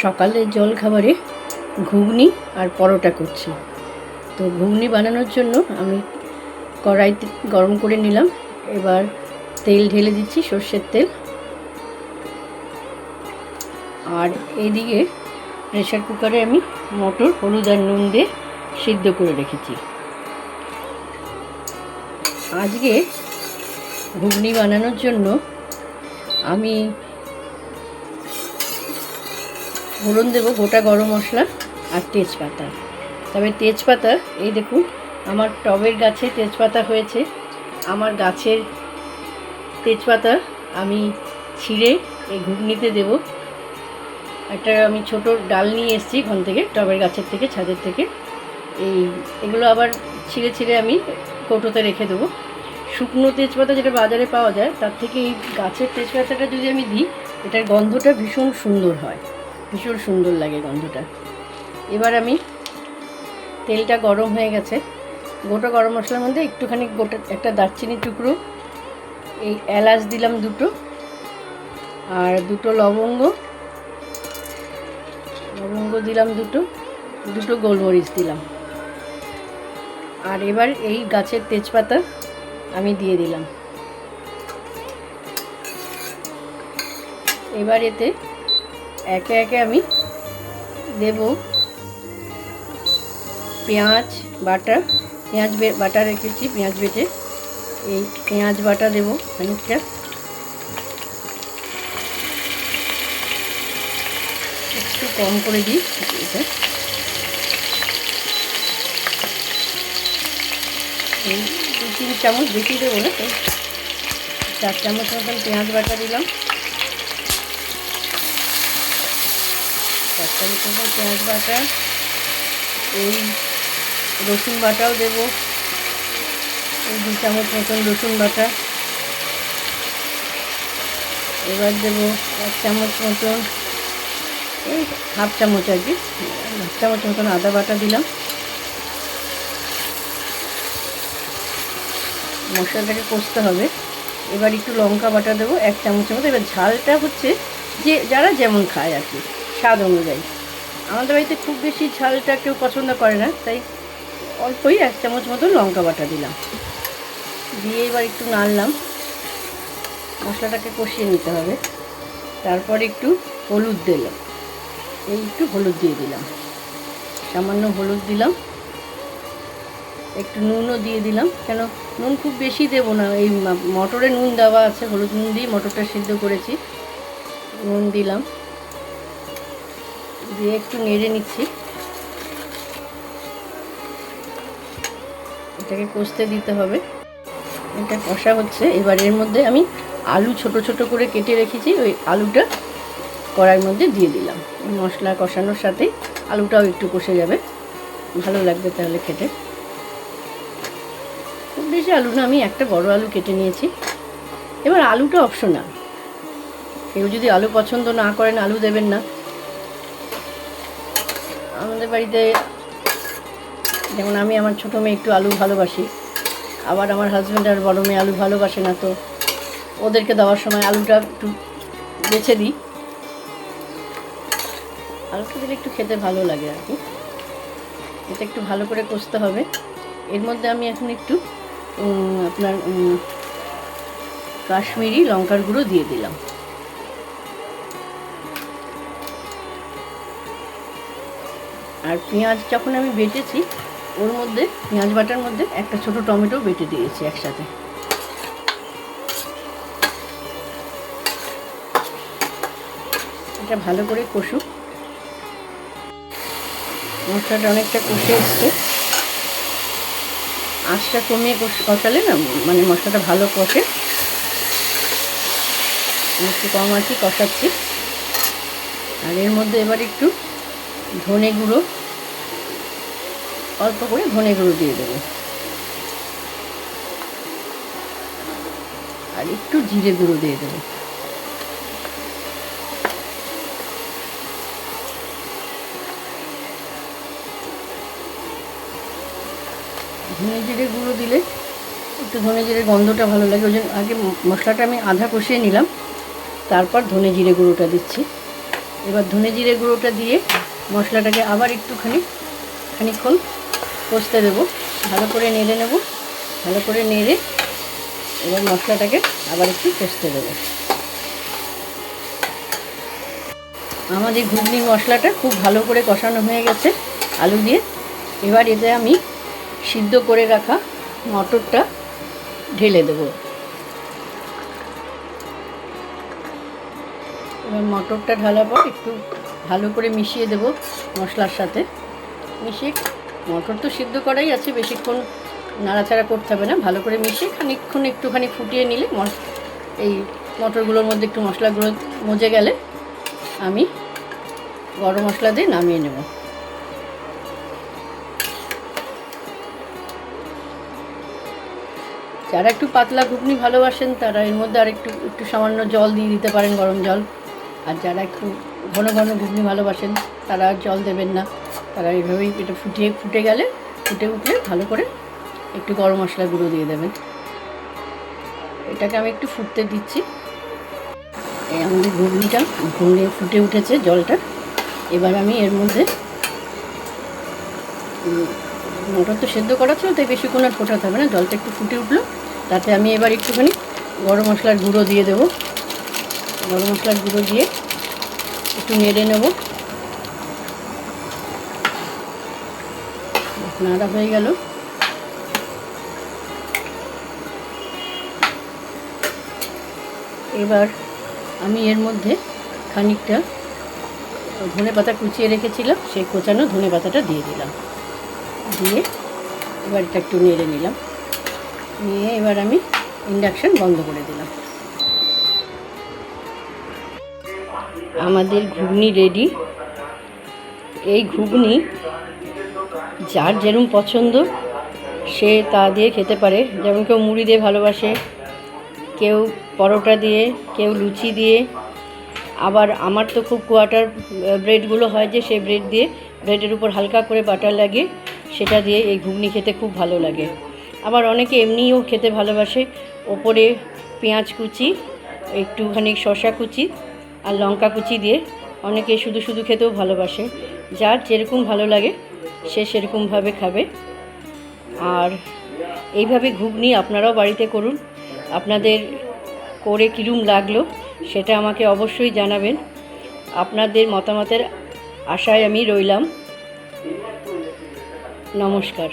সকালের জলখাবারে ঘুগনি আর পরোটা করছি। তো ঘুগনি বানানোর জন্য আমি কড়াইতে গরম করে নিলাম। এবার তেল ঢেলে দিচ্ছি, সর্ষের তেল। আর এইদিকে প্রেসার কুকারে আমি মটর হলুদ আর নুন দিয়ে সিদ্ধ করে রেখেছি। আজকে ঘুগনি বানানোর জন্য আমি ফোড়ন দেবো গোটা গরম মশলা আর তেজপাতা। তবে তেজপাতা এই দেখুন, আমার টবের গাছে তেজপাতা হয়েছে। আমার গাছের তেজপাতা আমি ছিঁড়ে এই ঘুগনিতে দেব। একটা আমি ছোট ডাল নিয়ে এসেছি ওখান থেকে, টবের গাছের থেকে, ছাদের থেকে। এগুলো আবার ছিঁড়ে ছিঁড়ে আমি কৌটোতে রেখে দেবো। শুকনো তেজপাতা যেটা বাজারে পাওয়া যায়, তার থেকে এই গাছের তেজপাতাটা যদি আমি দিই, এটার গন্ধটা ভীষণ সুন্দর হয়, ভীষণ সুন্দর লাগে গন্ধটা। এবার আমি তেলটা গরম হয়ে গেছে, গোটা গরম মশলার মধ্যে একটুখানি গোটা একটা দারচিনির টুকরো, এই এলাচ দিলাম দুটো, আর দুটো লবঙ্গ দিলাম দুটো গোলমরিচ দিলাম। আর এবার এই গাছের তেজপাতা আমি দিয়ে দিলাম। এবার এতে একে একে আমি দেব পেঁয়াজ বাটা রেখেছি, পেঁয়াজ বেটে, এই পেঁয়াজ বাটা দেব খানিকটা। একটু কম করে দিই এটা। এই 2-3 চামচ বেশি দেবো না, তো 4 চামচ মতন পেঁয়াজ বাটা দিলাম। 4 চামচ মতন পেঁয়াজ বাটা। এই রসুন বাটাও দেবো, এই 2 চামচ মতন রসুন বাটা। এবার দেবো 1 চামচ মতন, এই হাফ চামচ আর কি, 1 চামচ মতন আদা বাটা দিলাম। মশলাটাকে কষতে হবে। এবার একটু লঙ্কা বাটা দেবো 1 চামচের মতো। এবার ঝালটা হচ্ছে যে যারা যেমন খায় আর কি, স্বাদ অনুযায়ী। আমাদের বাড়িতে খুব বেশি ঝালটা কেউ পছন্দ করে না, তাই অল্পই 1 চামচ মতো লঙ্কা বাটা দিলাম। দিয়ে এবার একটু নাড়লাম, মশলাটাকে কষিয়ে নিতে হবে। তারপর একটু হলুদ দিলাম, একটু হলুদ দিয়ে দিলাম, সামান্য হলুদ দিলাম। একটু নুনও দিয়ে দিলাম, কেন নুন খুব বেশি দেবো না, এই মটরে নুন দেওয়া আছে, হলুদ নুন দিয়ে মটরটা সিদ্ধ করেছি। নুন দিলাম, দিয়ে একটু নেড়ে নিচ্ছি। এটাকে কষতে দিতে হবে, এটা কষা হচ্ছে। এবার এর মধ্যে আমি আলু ছোট ছোট করে কেটে রেখেছি, ওই আলুটা কড়াইয়ের মধ্যে দিয়ে দিলাম। মশলা কষানোর সাথে আলুটাও একটু কষে যাবে, ভালো লাগবে তাহলে খেতে। খুব বেশি আলু না, আমি একটা বড় আলু কেটে নিয়েছি। এবার আলুটা অপশনাল, কেউ যদি আলু পছন্দ না করেন আলু দেবেন না। আমাদের বাড়িতে যেমন আমি আমার ছোটো মেয়ে একটু আলু ভালোবাসি, আবার আমার হাজব্যান্ড আর বড় মেয়ে আলু ভালোবাসে না, তো ওদেরকে দেওয়ার সময় আলুটা একটু বেছে দিই। আলুটা দিলে একটু খেতে ভালো লাগে আর কি। এটা একটু ভালো করে কষতে হবে। এর মধ্যে আমি এখন একটু আপনার কাশ্মীরি লঙ্কার গুঁড়ো দিয়ে দিলাম। আর পেঁয়াজ যখন আমি বেটেছি, ওর মধ্যে পেঁয়াজ বাটার মধ্যে একটা ছোট টমেটো বেটে দিয়েছি একসাথে। এটা ভালো করে কষুক। মশলাটা অনেকটা কষে এসছে, আঁচটা কমিয়ে কষালে না মানে মশলাটা ভালো কষে। একটু কম আঁচে কষাচ্ছি। আর এর মধ্যে এবার একটু ধনে গুঁড়ো, অল্প করে ধনে গুঁড়ো দিয়ে দেবো, আর একটু জিরে গুঁড়ো দিয়ে দেবো। ধনে জিরে গুঁড়ো দিলে একটু ধনে জিরের গন্ধটা ভালো লাগে, ওই জন্য আগে মশলাটা আমি আধা কষিয়ে নিলাম, তারপর ধনে জিরে গুঁড়োটা দিচ্ছি। এবার ধনে জিরে গুঁড়োটা দিয়ে মশলাটাকে আবার খানিকক্ষণ কষতে দেবো, ভালো করে নেড়ে নেব। ভালো করে নেড়ে এবার মশলাটাকে আবার একটু কষতে দেবো। আমাদের ঘুগনির মশলাটা খুব ভালো করে কষানো হয়ে গেছে আলু দিয়ে। এবার এতে আমি সিদ্ধ করে রাখা মটরটা ঢেলে দেবো। এবার মটরটা ঢালার পর একটু ভালো করে মিশিয়ে দেব মশলার সাথে। মিশিয়ে, মটর তো সিদ্ধ করাই আছে, বেশিক্ষণ নাড়াচাড়া করতে হবে না। ভালো করে মিশিয়ে খানিকক্ষণ একটুখানি ফুটিয়ে নিলে এই মটরগুলোর মধ্যে একটু মশলাগুলো মজে গেলে আমি গরম মশলা দিয়ে নামিয়ে নেব। যারা একটু পাতলা ঘুগনি ভালোবাসেন তারা এর মধ্যে আর একটু সামান্য জল দিয়ে দিতে পারেন, গরম জল। আর যারা একটু ঘন ঘন ঘুগনি ভালোবাসেন তারা আর জল দেবেন না। তারা এইভাবেই এটা ফুটে গেলে, ফুটে উঠলে ভালো করে একটু গরম মশলা গুঁড়ো দিয়ে দেবেন। এটাকে আমি একটু ফুটতে দিচ্ছি। এই আমাদের ঘুগনিটা ফুটে উঠেছে জলটা। এবার আমি এর মধ্যে, মটর তো সেদ্ধ করা ছিল তাই বেশিক্ষণ আর ফোটাতে হবে না, জলটা একটু ফুটে উঠলো। তাতে আমি এবার একটুখানি গরম মশলার গুঁড়ো দিয়ে দেবো। গরম মশলার গুঁড়ো দিয়ে একটু নেড়ে নেব। নাড়া হয়ে গেল। এবার আমি এর মধ্যে খানিকটা ধনেপাতা কুচিয়ে রেখেছিলাম, সেই কোচানো ধনেপাতাটা দিয়ে দিলাম। দিয়ে এবার এটা একটু নেড়ে নিলাম। নিয়ে এবার আমি ইন্ডাকশান বন্ধ করে দিলাম। আমাদের ঘুগনি রেডি। এই ঘুগনি যার যেরকম পছন্দ সে তা দিয়ে খেতে পারে। যেমন কেউ মুড়ি দিয়ে ভালোবাসে, কেউ পরোটা দিয়ে, কেউ লুচি দিয়ে। আবার আমার তো খুব কোয়াটার ব্রেডগুলো হয় যে, সেই ব্রেডের উপর হালকা করে বাটার লাগে, সেটা দিয়ে এই ঘুগনি খেতে খুব ভালো লাগে। আবার অনেকে এমনিও খেতে ভালোবাসে, ওপরে পেঁয়াজ কুচি, একটুখানি শসা কুচি আর লঙ্কা কুচি দিয়ে অনেকে শুধু শুধু খেতেও ভালোবাসে। যার যেরকম ভালো লাগে সে সেরকমভাবে খাবে। আর এইভাবে ঘুগনি আপনারাও বাড়িতে করুন। আপনাদের করে কীরকম লাগলো সেটা আমাকে অবশ্যই জানাবেন। আপনাদের মতামতের আশায় আমি রইলাম। নমস্কার।